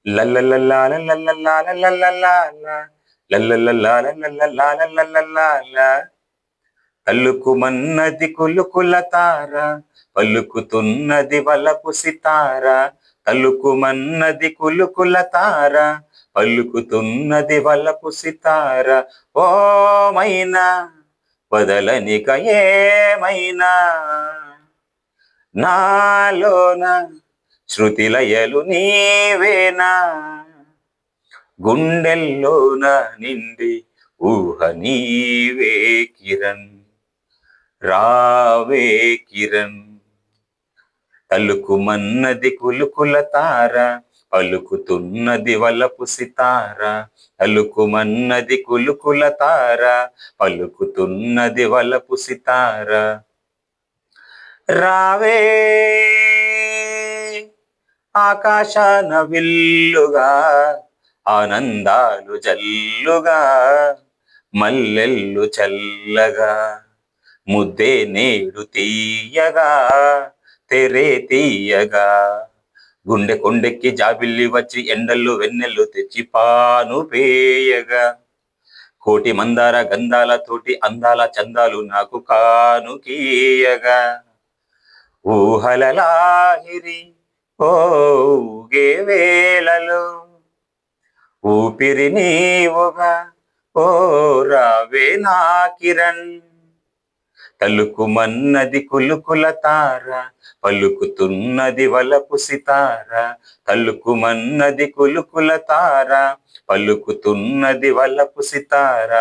లల్లలల్లాలలల్లలాలలల్లాలా, లల్లలల్లాలలల్లలాలలల్లాలా. తళుకుమన్నది కులుకుల తార, పలుకుతున్నది వలపు సితార. తళుకుమన్నది కులుకుల తార, పలుకుతున్నది వలపు సితార. ఓ మైనా వదలనిక ఏమైనా, నాలోన శృతిలయలు నీవేనా. గుండెల్లోన నిండి ఊహ నీవే కిరణ్, రావే కిరణ్. తలుకుమన్నది కులుకుల తార, పలుకుతున్నది వలపు సితార. తలుకుమన్నది కులుకుల తార, పలుకుతున్నది వలపు సితార. రావే ఆకాశాన విల్లుగా, ఆనందాలు జల్లుగా, మల్లెల్లు చల్లగా, ముద్దే నేడు తీయగా, తెరే తీయగా. గుండె కొండెక్కి జాబిల్లి వచ్చి ఎండల్లో వెన్నెల్లు తెచ్చి పాను పేయగా. కోటి మందార గంధాలతోటి అందాల చందాలు నాకు కానుకీయగా. ఊహల లాహిరి ఊగే వేళలో, ఊపిరి నీవుగా ఓ రావే నా కిరణ్. తలుకుమన్నది కులుకుల తార, పలుకుతున్నది వలపు సితార. తలుకుమన్నది కులుకుల తార, పలుకుతున్నది వలపు సితార.